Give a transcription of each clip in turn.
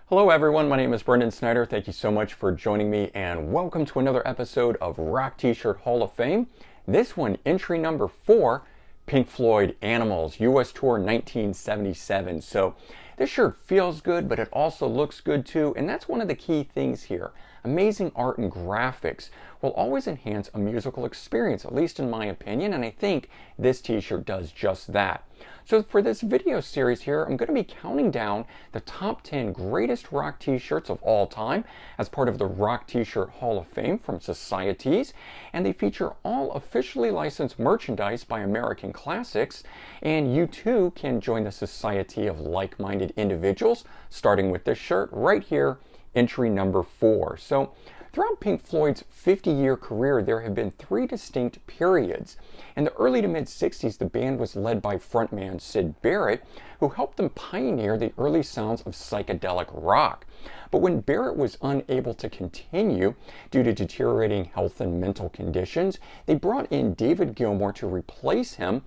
Hello everyone, my name is Brendan Snyder. Thank you so much for joining me and welcome to another episode of Rock T-Shirt Hall of Fame. This one, entry number 4, Pink Floyd Animals, US Tour 1977. So this shirt feels good, but it also looks good too, and that's one of the key things here. Amazing art and graphics will always enhance a musical experience, at least in my opinion, and I think this t-shirt does just that. So for this video series here, I'm going to be counting down the top 10 greatest rock t-shirts of all time as part of the Rock T-Shirt Hall of Fame from SocieTees, and they feature all officially licensed merchandise by American Classics, and you too can join the society of like-minded individuals, starting with this shirt right here, entry number 4. So throughout Pink Floyd's 50-year career, there have been 3 distinct periods. In the early to mid-60s, the band was led by frontman Syd Barrett, who helped them pioneer the early sounds of psychedelic rock. But when Barrett was unable to continue due to deteriorating health and mental conditions, they brought in David Gilmour to replace him,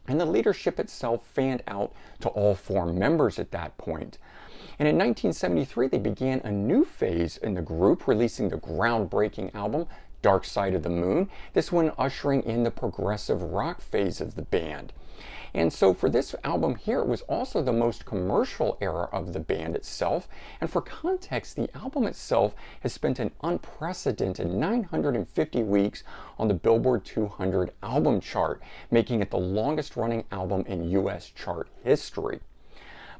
and the leadership itself fanned out to all 4 members at that point. And in 1973, they began a new phase in the group, releasing the groundbreaking album, Darkside of the Moon, this one ushering in the progressive rock phase of the band. And so for this album here, it was also the most commercial era of the band itself. And for context, the album itself has spent an unprecedented 950 weeks on the Billboard 200 album chart, making it the longest running album in US chart history.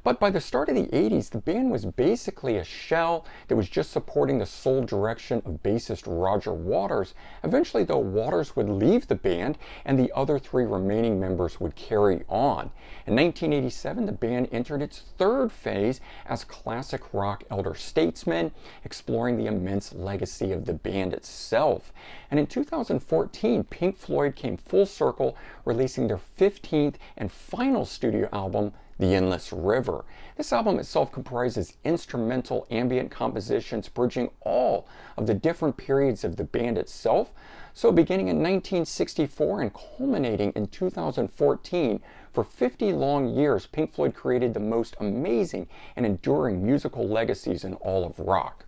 But by the start of the 80s, the band was basically a shell that was just supporting the sole direction of bassist Roger Waters. Eventually, though, Waters would leave the band and the other 3 remaining members would carry on. In 1987, the band entered its 3rd phase as classic rock elder statesmen, exploring the immense legacy of the band itself. And in 2014, Pink Floyd came full circle, releasing their 15th and final studio album, The Endless River. This album itself comprises instrumental ambient compositions bridging all of the different periods of the band itself. So beginning in 1964 and culminating in 2014, for 50 long years, Pink Floyd created the most amazing and enduring musical legacies in all of rock.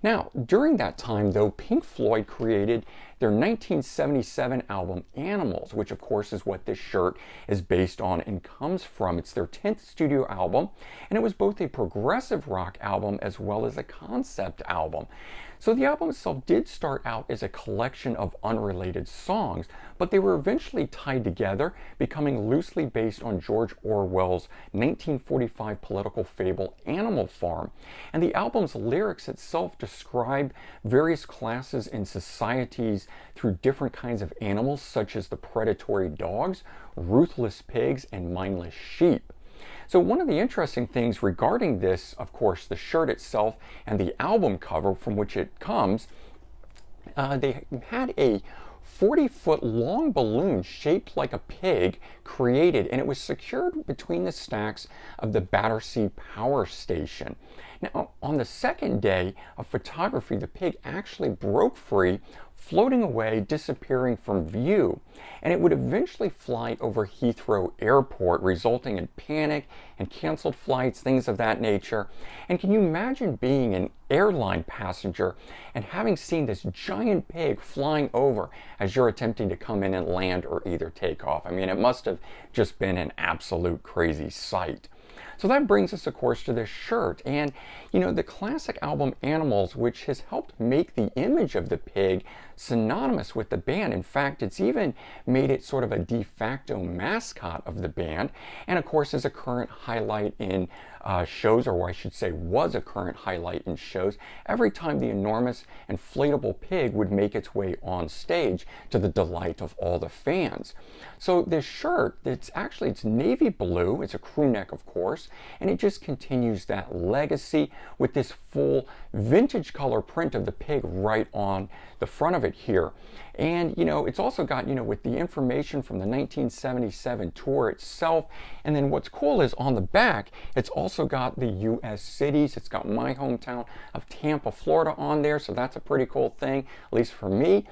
Now, during that time, though, Pink Floyd created their 1977 album Animals, which of course is what this shirt is based on and comes from. It's their 10th studio album, and it was both a progressive rock album as well as a concept album. So the album itself did start out as a collection of unrelated songs, but they were eventually tied together, becoming loosely based on George Orwell's 1945 political fable Animal Farm. And the album's lyrics itself describe various classes in societies through different kinds of animals, such as the predatory dogs, ruthless pigs, and mindless sheep. So one of the interesting things regarding this, of course, the shirt itself and the album cover from which it comes, they had a 40-foot long balloon shaped like a pig created, and it was secured between the stacks of the Battersea Power Station. Now, on the second day of photography, the pig actually broke free, floating away, disappearing from view. And it would eventually fly over Heathrow Airport, resulting in panic and canceled flights, things of that nature. And can you imagine being an airline passenger and having seen this giant pig flying over as you're attempting to come in and land or either take off? I mean, it must have just been an absolute crazy sight. So that brings us, of course, to this shirt. And, you know, the classic album Animals, which has helped make the image of the pig synonymous with the band. In fact, it's even made it sort of a de facto mascot of the band. And, of course, is a current highlight in shows, or I should say was a current highlight in shows, every time the enormous inflatable pig would make its way on stage, to the delight of all the fans. So this shirt, it's navy blue, it's a crew neck of course, and it just continues that legacy with this full vintage color print of the pig right on the front of it here. And, you know, it's also got, you know, with the information from the 1977 tour itself. And then what's cool is on the back, it's also also got the U.S. cities. It's got my hometown of Tampa, Florida on there, so that's a pretty cool thing, at least for me.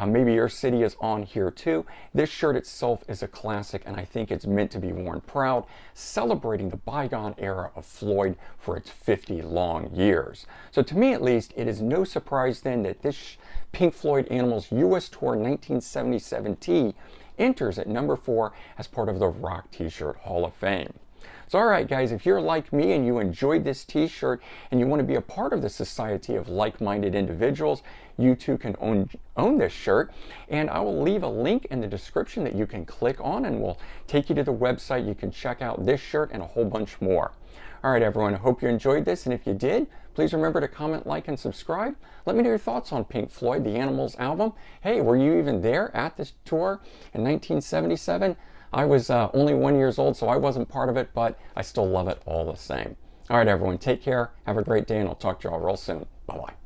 Maybe your city is on here too. This shirt itself is a classic, and I think it's meant to be worn proud, celebrating the bygone era of Floyd for its 50 long years. So to me at least, it is no surprise then that this Pink Floyd Animals U.S. Tour 1977 tee enters at number 4 as part of the Rock T-Shirt Hall of Fame. So alright guys, if you're like me and you enjoyed this t-shirt and you want to be a part of the society of like-minded individuals, you too can own this shirt, and I will leave a link in the description that you can click on and will take you to the website. You can check out this shirt and a whole bunch more. Alright everyone, I hope you enjoyed this, and if you did, please remember to comment, like, and subscribe. Let me know your thoughts on Pink Floyd, the Animals album. Hey, were you even there at this tour in 1977? I was only 1 year old, so I wasn't part of it, but I still love it all the same. All right, everyone, take care. Have a great day, and I'll talk to you all real soon. Bye-bye.